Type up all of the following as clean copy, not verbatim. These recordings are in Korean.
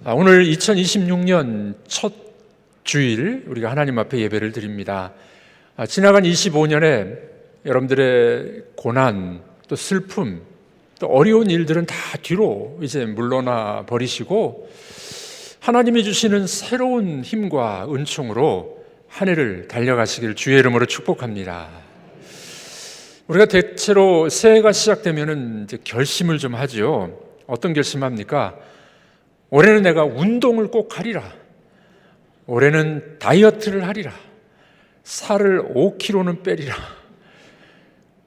오늘 2026년 첫 주일 우리가 하나님 앞에 예배를 드립니다. 지나간 25년에 여러분들의 고난, 또 슬픔, 또 어려운 일들은 다 뒤로 이제 물러나 버리시고 하나님이 주시는 새로운 힘과 은총으로 한 해를 달려가시길 주의 이름으로 축복합니다. 우리가 대체로 새해가 시작되면은 이제 결심을 좀 하죠. 어떤 결심합니까? 올해는 내가 운동을 꼭 하리라. 올해는 다이어트를 하리라. 살을 5kg는 빼리라.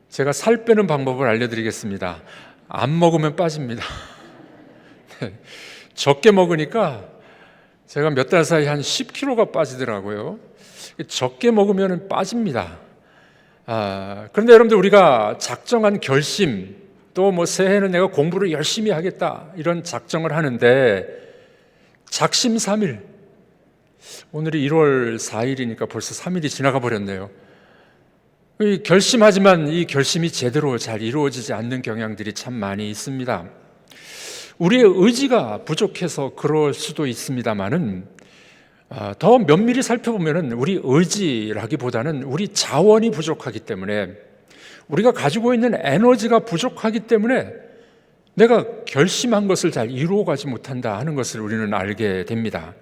제가 살 빼는 방법을 알려드리겠습니다. 안 먹으면 빠집니다. 적게 먹으니까 제가 몇 달 사이 한 10kg가 빠지더라고요. 적게 먹으면 빠집니다. 그런데 여러분들, 우리가 작정한 결심, 또 뭐 새해는 내가 공부를 열심히 하겠다, 이런 작정을 하는데 작심삼일, 오늘이 1월 4일이니까 벌써 3일이 지나가 버렸네요. 결심하지만 이 결심이 제대로 잘 이루어지지 않는 경향들이 참 많이 있습니다. 우리의 의지가 부족해서 그럴 수도 있습니다만은 더 면밀히 살펴보면 우리 의지라기보다는 우리 자원이 부족하기 때문에, 우리가 가지고 있는 에너지가 부족하기 때문에 내가 결심한 것을 잘 이루어가지 못한다 하는 것을 우리는 알게 됩니다.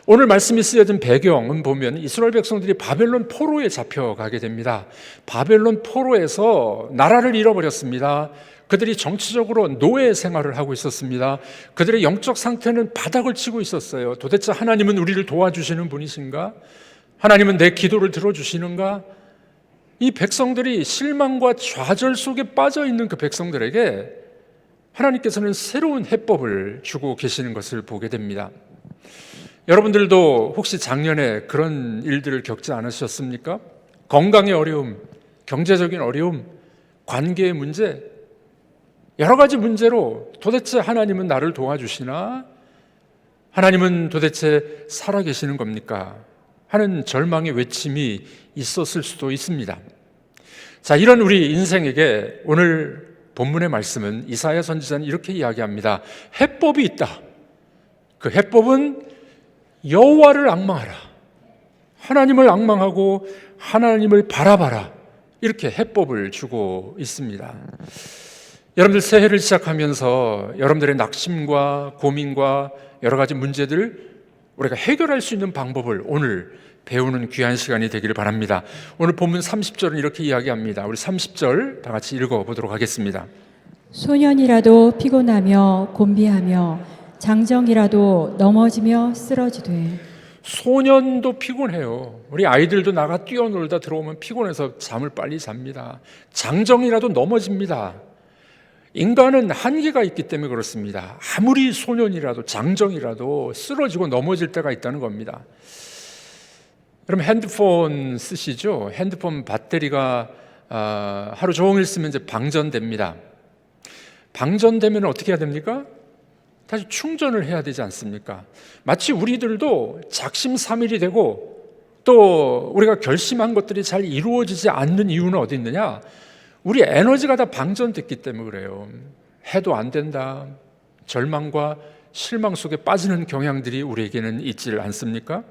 오늘 말씀이 쓰여진 배경은 보면 이스라엘 백성들이 바벨론 포로에 잡혀가게 됩니다. 바벨론 포로에서 나라를 잃어버렸습니다. 그들이 정치적으로 노예 생활을 하고 있었습니다. 그들의 영적 상태는 바닥을 치고 있었어요. 도대체 하나님은 우리를 도와주시는 분이신가? 하나님은 내 기도를 들어주시는가? 이 백성들이 실망과 좌절 속에 빠져 있는 그 백성들에게 하나님께서는 새로운 해법을 주고 계시는 것을 보게 됩니다. 여러분들도 혹시 작년에 그런 일들을 겪지 않으셨습니까? 건강의 어려움, 경제적인 어려움, 관계의 문제, 여러 가지 문제로 도대체 하나님은 나를 도와주시나? 하나님은 도대체 살아계시는 겁니까? 하는 절망의 외침이 있었을 수도 있습니다. 자, 이런 우리 인생에게 오늘 본문의 말씀은, 이사야 선지자는 이렇게 이야기합니다. 해법이 있다. 그 해법은 여호와를 앙망하라. 하나님을 앙망하고 하나님을 바라봐라. 이렇게 해법을 주고 있습니다. 여러분들, 새해를 시작하면서 여러분들의 낙심과 고민과 여러 가지 문제들 우리가 해결할 수 있는 방법을 오늘 배우는 귀한 시간이 되기를 바랍니다. 오늘 본문 30절은 이렇게 이야기합니다. 우리 30절 다 같이 읽어보도록 하겠습니다. 소년이라도 피곤하며 곤비하며 장정이라도 넘어지며 쓰러지되. 소년도 피곤해요. 우리 아이들도 나가 뛰어놀다 들어오면 피곤해서 잠을 빨리 잡니다. 장정이라도 넘어집니다. 인간은 한계가 있기 때문에 그렇습니다. 아무리 소년이라도 장정이라도 쓰러지고 넘어질 때가 있다는 겁니다. 여러분, 핸드폰 쓰시죠? 핸드폰 배터리가 하루 종일 쓰면 이제 방전됩니다. 방전되면 어떻게 해야 됩니까? 다시 충전을 해야 되지 않습니까? 마치 우리들도 작심삼일이 되고 또 우리가 결심한 것들이 잘 이루어지지 않는 이유는 어디 있느냐? 우리 에너지가 다 방전됐기 때문에 그래요. 해도 안 된다, 절망과 실망 속에 빠지는 경향들이 우리에게는 있지 않습니까?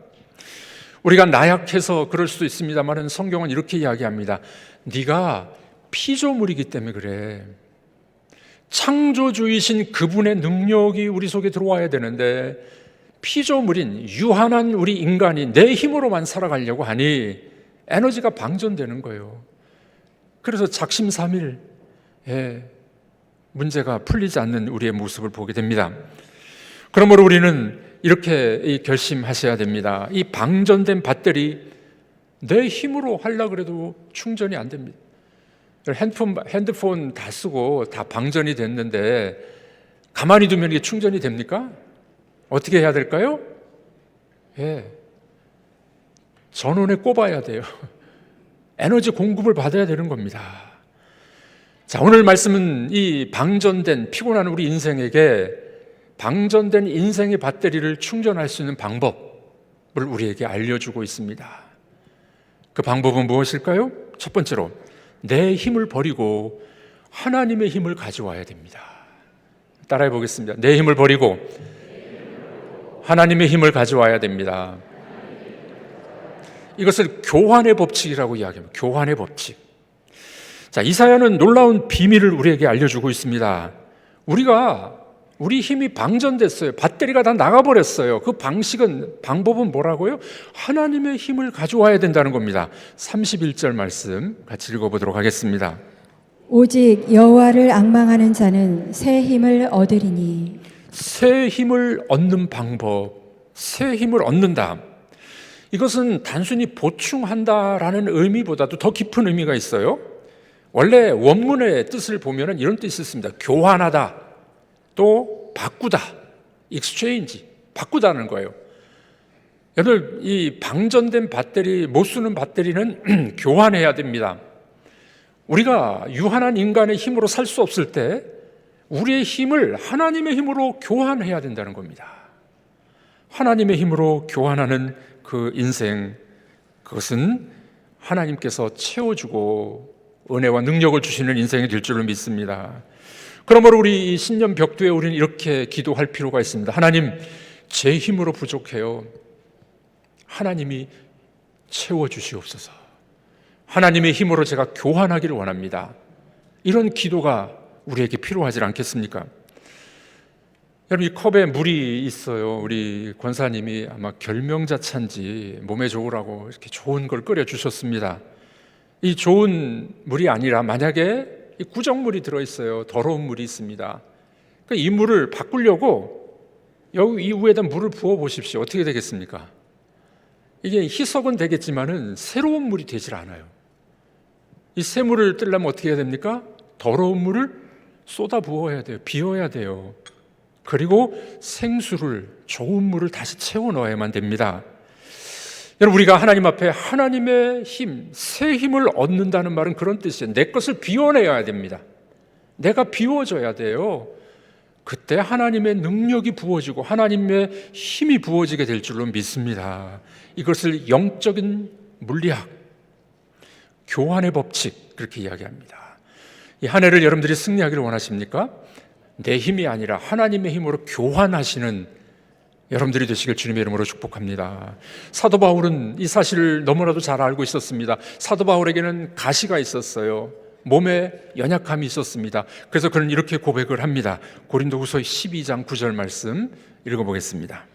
우리가 나약해서 그럴 수도 있습니다만 성경은 이렇게 이야기합니다. 네가 피조물이기 때문에 그래. 창조주이신 그분의 능력이 우리 속에 들어와야 되는데 피조물인 유한한 우리 인간이 내 힘으로만 살아가려고 하니 에너지가 방전되는 거예요. 그래서 작심삼일 문제가 풀리지 않는 우리의 모습을 보게 됩니다. 그러므로 우리는 이렇게 결심하셔야 됩니다. 이 방전된 배터리 내 힘으로 하려고 해도 충전이 안 됩니다. 핸드폰 다 쓰고 다 방전이 됐는데 가만히 두면 이게 충전이 됩니까? 어떻게 해야 될까요? 전원에 꼽아야 돼요. 에너지 공급을 받아야 되는 겁니다. 자, 오늘 말씀은 이 방전된 피곤한 우리 인생에게 방전된 인생의 배터리를 충전할 수 있는 방법을 우리에게 알려주고 있습니다. 그 방법은 무엇일까요? 첫 번째로, 내 힘을 버리고 하나님의 힘을 가져와야 됩니다. 따라해 보겠습니다. 내 힘을 버리고 하나님의 힘을 가져와야 됩니다. 이것을 교환의 법칙이라고 이야기합니다. 교환의 법칙. 자, 이사야는 놀라운 비밀을 우리에게 알려주고 있습니다. 우리 힘이 방전됐어요. 배터리가 다 나가버렸어요. 그 방법은 뭐라고요? 하나님의 힘을 가져와야 된다는 겁니다. 31절 말씀 같이 읽어보도록 하겠습니다. 오직 여호와를 앙망하는 자는 새 힘을 얻으리니. 새 힘을 얻는 방법, 새 힘을 얻는다. 이것은 단순히 보충한다라는 의미보다도 더 깊은 의미가 있어요. 원래 원문의 뜻을 보면 이런 뜻이 있습니다. 교환하다, 또 바꾸다, exchange, 바꾸다는 거예요. 여러분, 이 방전된 배터리, 못 쓰는 배터리는 교환해야 됩니다. 우리가 유한한 인간의 힘으로 살 수 없을 때 우리의 힘을 하나님의 힘으로 교환해야 된다는 겁니다. 하나님의 힘으로 교환하는 그 인생, 그것은 하나님께서 채워주고 은혜와 능력을 주시는 인생이 될 줄로 믿습니다. 그러므로 우리 이 신년 벽두에 우리는 이렇게 기도할 필요가 있습니다. 하나님, 제 힘으로 부족해요. 하나님이 채워주시옵소서. 하나님의 힘으로 제가 교환하기를 원합니다. 이런 기도가 우리에게 필요하지 않겠습니까? 여러분, 이 컵에 물이 있어요. 우리 권사님이 아마 결명자찬지 몸에 좋으라고 이렇게 좋은 걸 끓여 주셨습니다. 이 좋은 물이 아니라 만약에 이 구정물이 들어있어요. 더러운 물이 있습니다. 그러니까 이 물을 바꾸려고 여기 이 위에다 물을 부어 보십시오. 어떻게 되겠습니까? 이게 희석은 되겠지만은 새로운 물이 되질 않아요. 이 새 물을 뜨려면 어떻게 해야 됩니까? 더러운 물을 쏟아 부어야 돼요. 비워야 돼요. 그리고 생수를, 좋은 물을 다시 채워 넣어야만 됩니다. 여러분, 우리가 하나님 앞에 하나님의 힘, 새 힘을 얻는다는 말은 그런 뜻이에요. 내 것을 비워내야 됩니다. 내가 비워져야 돼요. 그때 하나님의 능력이 부어지고 하나님의 힘이 부어지게 될 줄로 믿습니다. 이것을 영적인 물리학, 교환의 법칙, 그렇게 이야기합니다. 이 한 해를 여러분들이 승리하기를 원하십니까? 내 힘이 아니라 하나님의 힘으로 교환하시는 여러분들이 되시길 주님의 이름으로 축복합니다. 사도 바울은 이 사실을 너무나도 잘 알고 있었습니다. 사도 바울에게는 가시가 있었어요. 몸에 연약함이 있었습니다. 그래서 그는 이렇게 고백을 합니다. 고린도후서 12장 9절 말씀 읽어보겠습니다.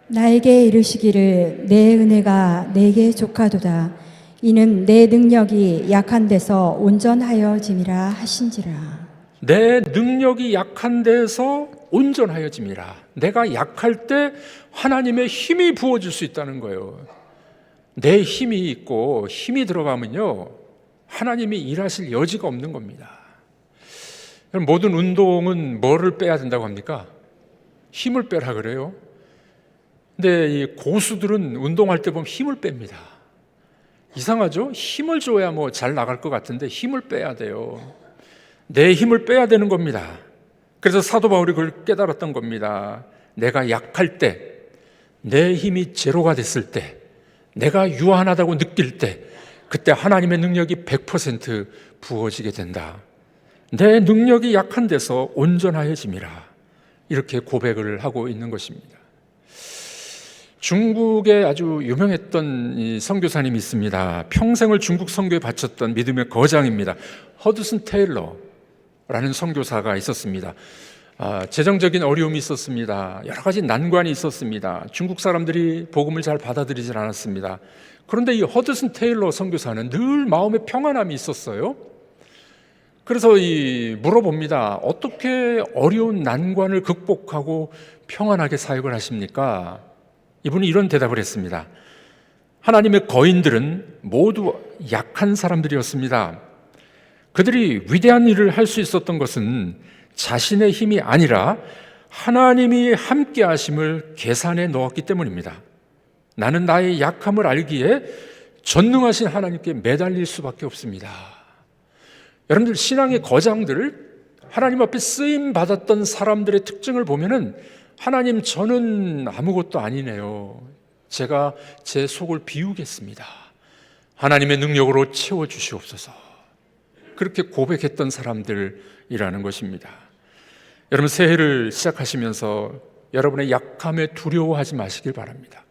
나에게 이르시기를 내 은혜가 내게 족하도다. 이는 내 능력이 약한 데서 온전하여짐이라 하신지라. 내 능력이 약한 데서 온전하여짐이라. 내가 약할 때 하나님의 힘이 부어질 수 있다는 거예요. 내 힘이 있고 힘이 들어가면요, 하나님이 일하실 여지가 없는 겁니다. 모든 운동은 뭐를 빼야 된다고 합니까? 힘을 빼라 그래요. 근데 이 고수들은 운동할 때 보면 힘을 뺍니다. 이상하죠? 힘을 줘야 뭐 잘 나갈 것 같은데 힘을 빼야 돼요. 내 힘을 빼야 되는 겁니다. 그래서 사도 바울이 그걸 깨달았던 겁니다. 내가 약할 때, 내 힘이 제로가 됐을 때, 내가 유한하다고 느낄 때, 그때 하나님의 능력이 100% 부어지게 된다. 내 능력이 약한 데서 온전하여짐이라. 이렇게 고백을 하고 있는 것입니다. 중국에 아주 유명했던 선교사님이 있습니다. 평생을 중국 선교에 바쳤던 믿음의 거장입니다. 허드슨 테일러라는 선교사가 있었습니다. 재정적인 어려움이 있었습니다. 여러 가지 난관이 있었습니다. 중국 사람들이 복음을 잘 받아들이질 않았습니다. 그런데 이 허드슨 테일러 선교사는 늘 마음에 평안함이 있었어요. 그래서 물어봅니다. 어떻게 어려운 난관을 극복하고 평안하게 사역을 하십니까? 이분이 이런 대답을 했습니다. 하나님의 거인들은 모두 약한 사람들이었습니다. 그들이 위대한 일을 할 수 있었던 것은 자신의 힘이 아니라 하나님이 함께 하심을 계산해 넣었기 때문입니다. 나는 나의 약함을 알기에 전능하신 하나님께 매달릴 수밖에 없습니다. 여러분들, 신앙의 거장들, 하나님 앞에 쓰임 받았던 사람들의 특징을 보면은, 하나님, 저는 아무것도 아니네요. 제가 제 속을 비우겠습니다. 하나님의 능력으로 채워주시옵소서. 그렇게 고백했던 사람들이라는 것입니다. 여러분, 새해를 시작하시면서 여러분의 약함에 두려워하지 마시길 바랍니다.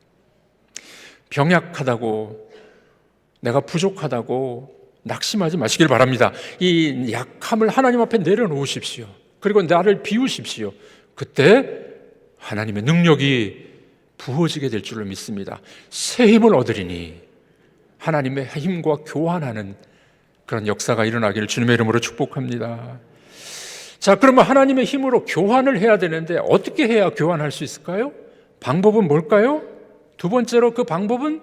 병약하다고, 내가 부족하다고 낙심하지 마시길 바랍니다. 이 약함을 하나님 앞에 내려놓으십시오. 그리고 나를 비우십시오. 그때 하나님의 능력이 부어지게 될 줄로 믿습니다. 새 힘을 얻으리니 하나님의 힘과 교환하는 그런 역사가 일어나기를 주님의 이름으로 축복합니다. 자, 그러면 하나님의 힘으로 교환을 해야 되는데 어떻게 해야 교환할 수 있을까요? 방법은 뭘까요? 두 번째로 그 방법은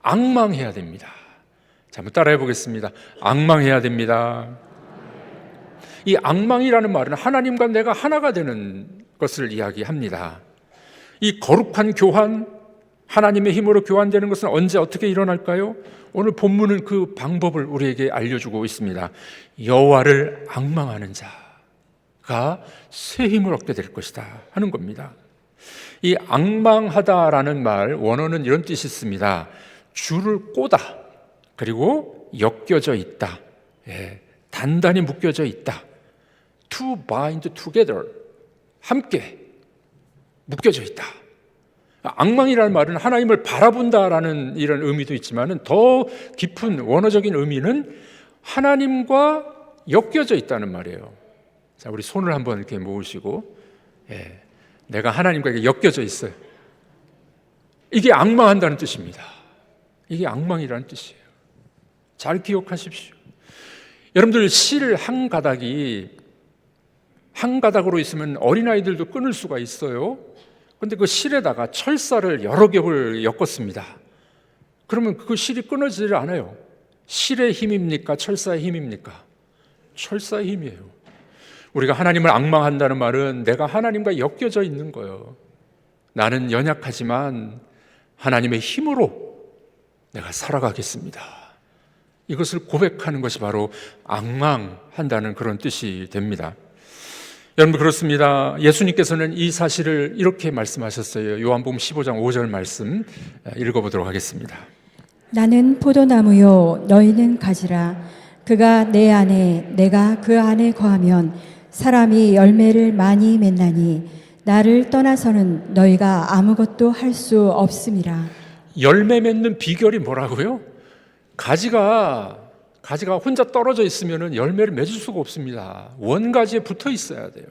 앙망해야 됩니다. 자, 한번 따라해 보겠습니다. 앙망해야 됩니다. 이 앙망이라는 말은 하나님과 내가 하나가 되는 것을 이야기합니다. 이 거룩한 교환, 하나님의 힘으로 교환되는 것은 언제 어떻게 일어날까요? 오늘 본문은 그 방법을 우리에게 알려주고 있습니다. 여호와를 앙망하는 자가 새 힘을 얻게 될 것이다 하는 겁니다. 이 앙망하다라는 말 원어는 이런 뜻이 있습니다. 줄을 꼬다, 그리고 엮여져 있다, 단단히 묶여져 있다. To bind together, 함께 묶여져 있다. 앙망이라는 말은 하나님을 바라본다라는 이런 의미도 있지만 더 깊은 원어적인 의미는 하나님과 엮여져 있다는 말이에요. 자, 우리 손을 한번 이렇게 모으시고, 내가 하나님과 엮여져 있어요. 이게 앙망한다는 뜻입니다. 이게 앙망이라는 뜻이에요. 잘 기억하십시오. 여러분들 실 한 가닥이 한 가닥으로 있으면 어린아이들도 끊을 수가 있어요. 그런데 그 실에다가 철사를 여러 겹을 엮었습니다. 그러면 그 실이 끊어지질 않아요. 실의 힘입니까? 철사의 힘입니까? 철사의 힘이에요. 우리가 하나님을 앙망한다는 말은 내가 하나님과 엮여져 있는 거예요. 나는 연약하지만 하나님의 힘으로 내가 살아가겠습니다. 이것을 고백하는 것이 바로 앙망한다는 그런 뜻이 됩니다. 여러분, 그렇습니다. 예수님께서는 이 사실을 이렇게 말씀하셨어요. 요한복음 15장 5절 말씀 읽어보도록 하겠습니다. 나는 포도나무요 너희는 가지라. 그가 내 안에 내가 그 안에 거하면 사람이 열매를 많이 맺나니 나를 떠나서는 너희가 아무것도 할 수 없음이라. 열매 맺는 비결이 뭐라고요? 가지가 혼자 떨어져 있으면 열매를 맺을 수가 없습니다. 원가지에 붙어 있어야 돼요.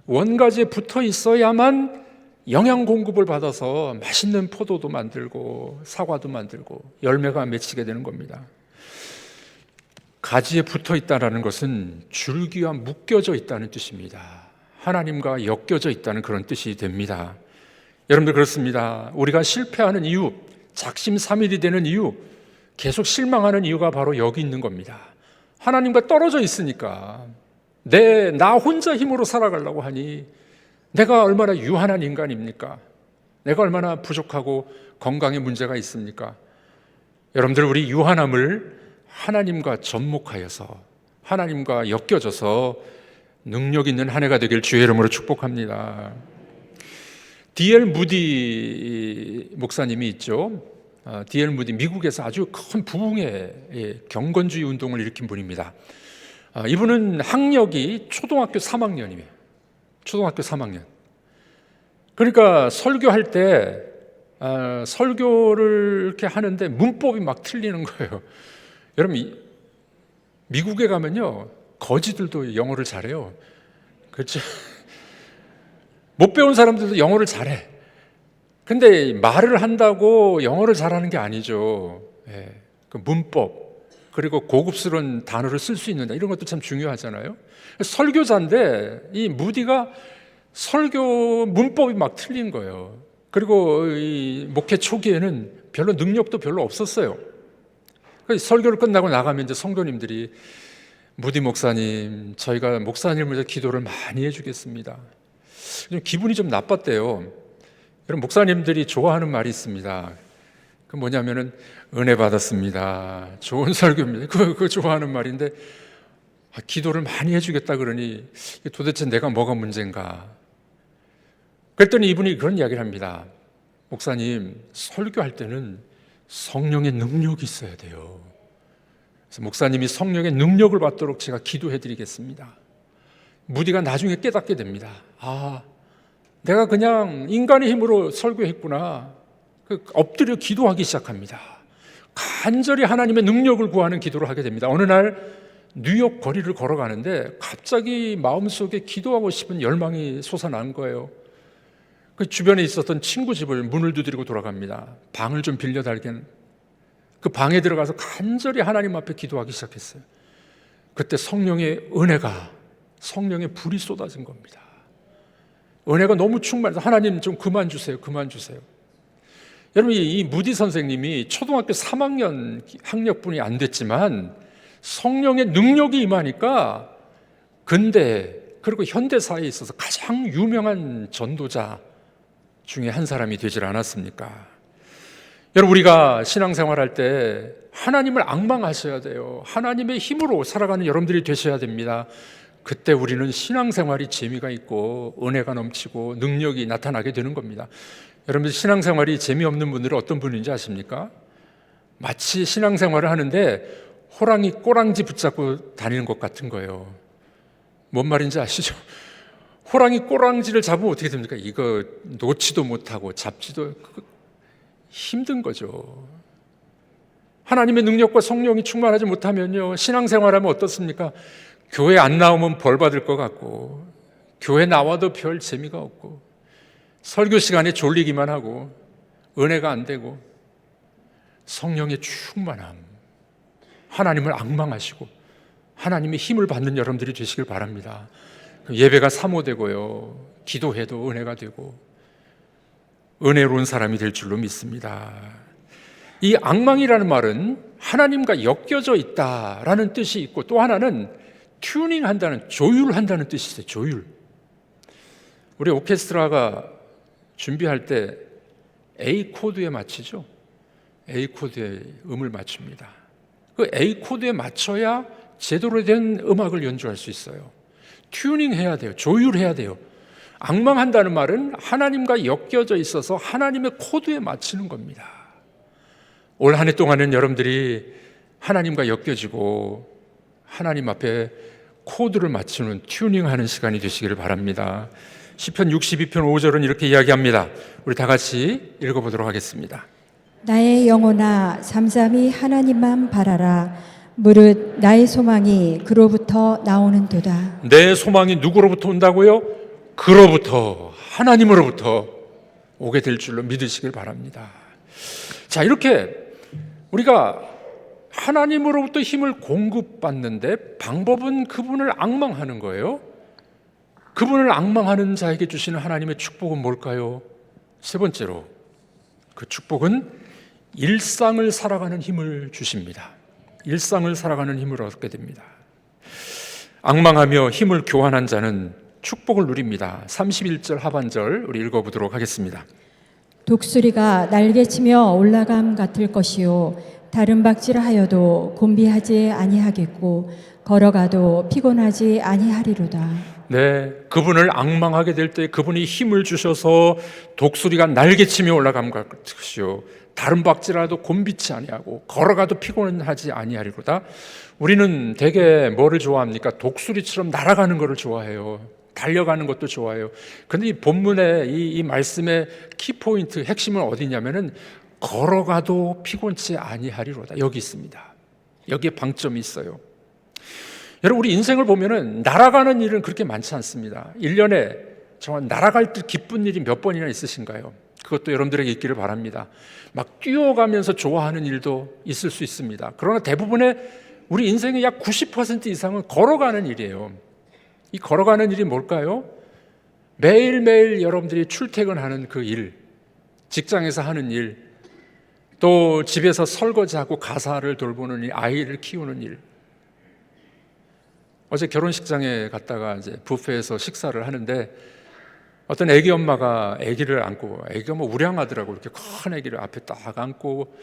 원가지에 붙어 있어야만 영양 공급을 받아서 맛있는 포도도 만들고 사과도 만들고 열매가 맺히게 되는 겁니다. 가지에 붙어 있다는 것은 줄기와 묶여져 있다는 뜻입니다. 하나님과 엮여져 있다는 그런 뜻이 됩니다. 여러분들, 그렇습니다. 우리가 실패하는 이유, 작심삼일이 되는 이유, 계속 실망하는 이유가 바로 여기 있는 겁니다. 하나님과 떨어져 있으니까 나 혼자 힘으로 살아가려고 하니 내가 얼마나 유한한 인간입니까? 내가 얼마나 부족하고 건강에 문제가 있습니까? 여러분들, 우리 유한함을 하나님과 접목하여서 하나님과 엮여져서 능력 있는 한 해가 되길 주의 이름으로 축복합니다. D.L. 무디 목사님이 있죠. D.L. 무디, 미국에서 아주 큰 부흥의 경건주의 운동을 일으킨 분입니다. 이분은 학력이 초등학교 3학년이에요. 초등학교 3학년. 그러니까 설교할 때 설교를 이렇게 하는데 문법이 막 틀리는 거예요. 여러분, 미국에 가면요, 거지들도 영어를 잘해요. 그렇죠? 못 배운 사람들도 영어를 잘해. 근데 말을 한다고 영어를 잘하는 게 아니죠. 그 문법, 그리고 고급스러운 단어를 쓸 수 있는다, 이런 것도 참 중요하잖아요. 설교자인데 이 무디가 설교 문법이 막 틀린 거예요. 그리고 이 목회 초기에는 별로 능력도 별로 없었어요. 설교를 끝나고 나가면 이제 성도님들이, 무디 목사님, 저희가 목사님을 위해서 기도를 많이 해주겠습니다. 기분이 좀 나빴대요. 여러분, 목사님들이 좋아하는 말이 있습니다. 그 뭐냐면은 은혜 받았습니다, 좋은 설교입니다, 그거 좋아하는 말인데, 기도를 많이 해주겠다 그러니 도대체 내가 뭐가 문제인가. 그랬더니 이분이 그런 이야기를 합니다. 목사님, 설교할 때는 성령의 능력이 있어야 돼요. 그래서 목사님이 성령의 능력을 받도록 제가 기도해 드리겠습니다. 무디가 나중에 깨닫게 됩니다. 내가 그냥 인간의 힘으로 설교했구나. 엎드려 기도하기 시작합니다. 간절히 하나님의 능력을 구하는 기도를 하게 됩니다. 어느 날 뉴욕 거리를 걸어가는데 갑자기 마음속에 기도하고 싶은 열망이 솟아난 거예요. 그 주변에 있었던 친구 집을 문을 두드리고 돌아갑니다. 방을 좀 빌려달라는. 그 방에 들어가서 간절히 하나님 앞에 기도하기 시작했어요. 그때 성령의 은혜가, 성령의 불이 쏟아진 겁니다. 은혜가 너무 충만해서 하나님 좀 그만 주세요. 그만 주세요. 여러분, 이 무디 선생님이 초등학교 3학년 학력분이 안 됐지만 성령의 능력이 임하니까 근대 그리고 현대사에 있어서 가장 유명한 전도자 중에 한 사람이 되질 않았습니까? 여러분, 우리가 신앙생활할 때 하나님을 앙망하셔야 돼요. 하나님의 힘으로 살아가는 여러분들이 되셔야 됩니다. 그때 우리는 신앙생활이 재미가 있고 은혜가 넘치고 능력이 나타나게 되는 겁니다. 여러분들 신앙생활이 재미없는 분들은 어떤 분인지 아십니까? 마치 신앙생활을 하는데 호랑이 꼬랑지 붙잡고 다니는 것 같은 거예요. 뭔 말인지 아시죠? 호랑이 꼬랑지를 잡으면 어떻게 됩니까? 이거 놓지도 못하고 잡지도 힘든 거죠. 하나님의 능력과 성령이 충만하지 못하면요, 신앙생활하면 어떻습니까? 교회 안 나오면 벌 받을 것 같고, 교회 나와도 별 재미가 없고, 설교 시간에 졸리기만 하고, 은혜가 안 되고, 성령의 충만함, 하나님을 앙망하시고 하나님의 힘을 받는 여러분들이 되시길 바랍니다. 예배가 사모되고요, 기도해도 은혜가 되고 은혜로운 사람이 될 줄로 믿습니다. 이 앙망이라는 말은 하나님과 엮여져 있다라는 뜻이 있고, 또 하나는 튜닝한다는, 조율한다는 뜻이 있어요. 조율. 우리 오케스트라가 준비할 때 A 코드에 맞추죠. A 코드에 음을 맞춥니다. 그 A 코드에 맞춰야 제대로 된 음악을 연주할 수 있어요. 튜닝해야 돼요. 조율해야 돼요. 앙망한다는 말은 하나님과 엮여져 있어서 하나님의 코드에 맞추는 겁니다. 올 한 해 동안은 여러분들이 하나님과 엮여지고 하나님 앞에 코드를 맞추는, 튜닝하는 시간이 되시기를 바랍니다. 시편 62편 5절은 이렇게 이야기합니다. 우리 다 같이 읽어보도록 하겠습니다. 나의 영혼아 잠잠히 하나님만 바라라. 무릇 나의 소망이 그로부터 나오는도다. 내 소망이 누구로부터 온다고요? 그로부터, 하나님으로부터 오게 될 줄로 믿으시길 바랍니다. 자, 이렇게 우리가 하나님으로부터 힘을 공급받는데 방법은 그분을 앙망하는 거예요. 그분을 앙망하는 자에게 주시는 하나님의 축복은 뭘까요? 세 번째로, 그 축복은 일상을 살아가는 힘을 주십니다. 일상을 살아가는 힘을 얻게 됩니다. 앙망하며 힘을 교환한 자는 축복을 누립니다. 31절 하반절 우리 읽어보도록 하겠습니다. 독수리가 날개치며 올라감 같을 것이요 다른 박질하여도 곤비하지 아니하겠고 걸어가도 피곤하지 아니하리로다. 네, 그분을 앙망하게 될 때 그분이 힘을 주셔서 독수리가 날개치며 올라감 같으시오 다른 박질하여도 곤비치 아니하고 걸어가도 피곤하지 아니하리로다. 우리는 되게 뭐를 좋아합니까? 독수리처럼 날아가는 것을 좋아해요. 달려가는 것도 좋아해요. 근데 이 본문의 이 말씀의 키포인트, 핵심은 어디냐면은 걸어가도 피곤치 아니하리로다. 여기 있습니다. 여기에 방점이 있어요. 여러분, 우리 인생을 보면은 날아가는 일은 그렇게 많지 않습니다. 1년에 정말 날아갈 때 기쁜 일이 몇 번이나 있으신가요? 그것도 여러분들에게 있기를 바랍니다. 막 뛰어가면서 좋아하는 일도 있을 수 있습니다. 그러나 대부분의 우리 인생의 약 90% 이상은 걸어가는 일이에요. 이 걸어가는 일이 뭘까요? 매일매일 여러분들이 출퇴근하는 그 일, 직장에서 하는 일, 또 집에서 설거지하고 가사를 돌보는 일, 아이를 키우는 일. 어제 결혼식장에 갔다가 이제 뷔페에서 식사를 하는데 어떤 애기 엄마가 애기를 안고, 애기가 뭐 우량하더라고. 이렇게 큰 애기를 앞에 딱 안고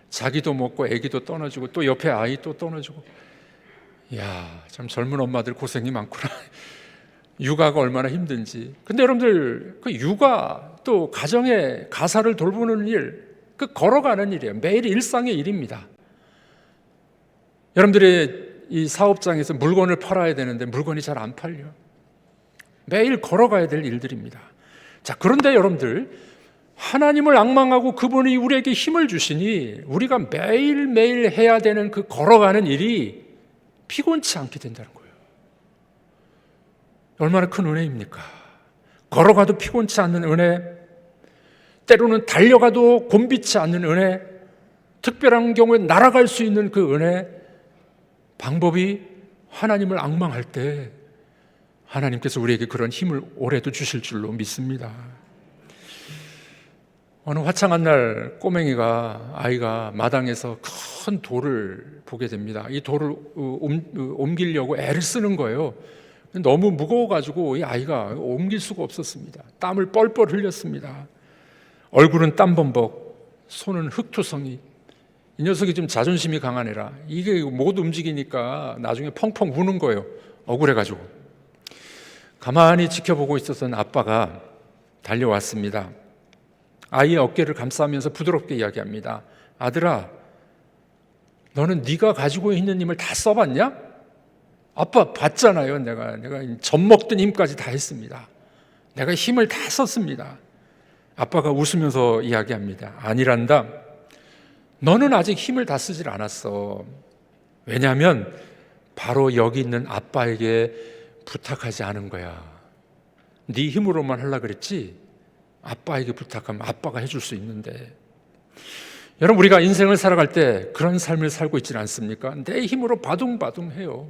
자기도 먹고 애기도 떠나주고 또 옆에 아이 또 떠나주고. 이야, 참 젊은 엄마들 고생이 많구나. 육아가 얼마나 힘든지. 근데 여러분들, 그 육아 또 가정의 가사를 돌보는 일, 그 걸어가는 일이에요. 매일 일상의 일입니다. 여러분들의 이 사업장에서 물건을 팔아야 되는데 물건이 잘 안 팔려. 매일 걸어가야 될 일들입니다. 자, 그런데 여러분들, 하나님을 앙망하고 그분이 우리에게 힘을 주시니 우리가 매일매일 해야 되는 그 걸어가는 일이 피곤치 않게 된다는 거예요. 얼마나 큰 은혜입니까? 걸어가도 피곤치 않는 은혜, 때로는 달려가도 곤비치 않는 은혜, 특별한 경우에 날아갈 수 있는 그 은혜, 방법이 하나님을 앙망할 때 하나님께서 우리에게 그런 힘을 올해도 주실 줄로 믿습니다. 어느 화창한 날 아이가 마당에서 큰 돌을 보게 됩니다. 이 돌을 옮기려고 애를 쓰는 거예요. 너무 무거워가지고 이 아이가 옮길 수가 없었습니다. 땀을 뻘뻘 흘렸습니다. 얼굴은 땀범벅, 손은 흙투성이. 이 녀석이 좀 자존심이 강한 애라 이게 못 움직이니까 나중에 펑펑 우는 거예요. 억울해가지고. 가만히 지켜보고 있었던 아빠가 달려왔습니다. 아이의 어깨를 감싸면서 부드럽게 이야기합니다. 아들아, 너는 네가 가지고 있는 힘을 다 써봤냐? 아빠 봤잖아요. 내가 젖먹던 힘까지 다 했습니다. 내가 힘을 다 썼습니다. 아빠가 웃으면서 이야기합니다. 아니란다. 너는 아직 힘을 다 쓰질 않았어. 왜냐하면 바로 여기 있는 아빠에게 부탁하지 않은 거야. 네 힘으로만 하려고 그랬지 아빠에게 부탁하면 아빠가 해줄 수 있는데. 여러분, 우리가 인생을 살아갈 때 그런 삶을 살고 있지는 않습니까? 내 힘으로 바둥바둥해요.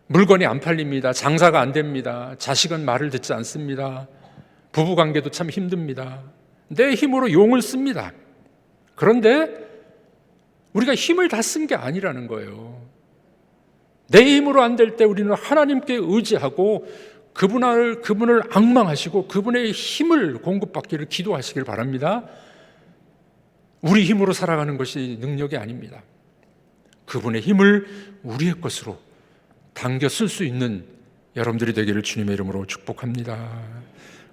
물건이 안 팔립니다. 장사가 안 됩니다. 자식은 말을 듣지 않습니다. 부부관계도 참 힘듭니다. 내 힘으로 용을 씁니다. 그런데 우리가 힘을 다 쓴 게 아니라는 거예요. 내 힘으로 안 될 때 우리는 하나님께 의지하고 그분을 앙망하시고 그분의 힘을 공급받기를 기도하시길 바랍니다. 우리 힘으로 살아가는 것이 능력이 아닙니다. 그분의 힘을 우리의 것으로 당겨 쓸 수 있는 여러분들이 되기를 주님의 이름으로 축복합니다.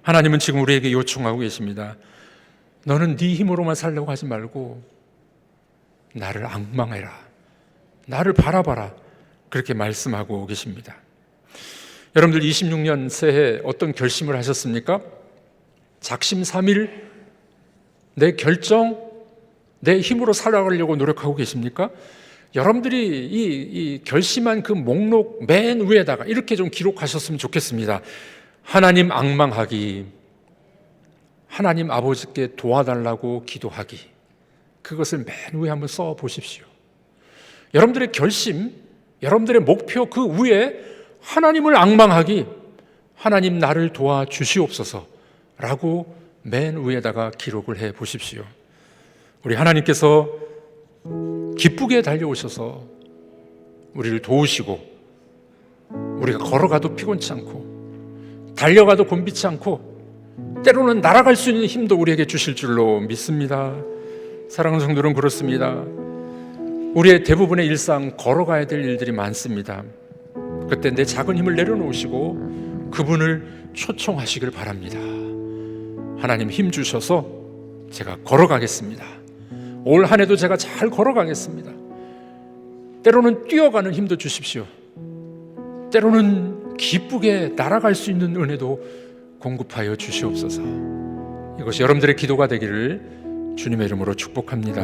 하나님은 지금 우리에게 요청하고 계십니다. 너는 네 힘으로만 살려고 하지 말고 나를 앙망해라. 나를 바라봐라. 그렇게 말씀하고 계십니다. 여러분들 26년 새해 어떤 결심을 하셨습니까? 작심삼일 내 결정, 내 힘으로 살아가려고 노력하고 계십니까? 여러분들이 이 결심한 그 목록 맨 위에다가 이렇게 좀 기록하셨으면 좋겠습니다. 하나님 앙망하기, 하나님 아버지께 도와달라고 기도하기. 그것을 맨 위에 한번 써 보십시오. 여러분들의 결심, 여러분들의 목표 그 위에 하나님을 앙망하기, 하나님 나를 도와주시옵소서 라고 맨 위에다가 기록을 해 보십시오. 우리 하나님께서 기쁘게 달려오셔서 우리를 도우시고, 우리가 걸어가도 피곤치 않고 달려가도 곤비치 않고 때로는 날아갈 수 있는 힘도 우리에게 주실 줄로 믿습니다. 사랑하는 성도들은 그렇습니다. 우리의 대부분의 일상 걸어가야 될 일들이 많습니다. 그때 내 작은 힘을 내려놓으시고 그분을 초청하시길 바랍니다. 하나님 힘 주셔서 제가 걸어가겠습니다. 올 한 해도 제가 잘 걸어가겠습니다. 때로는 뛰어가는 힘도 주십시오. 때로는 기쁘게 날아갈 수 있는 은혜도 공급하여 주시옵소서. 이것이 여러분들의 기도가 되기를 주님의 이름으로 축복합니다.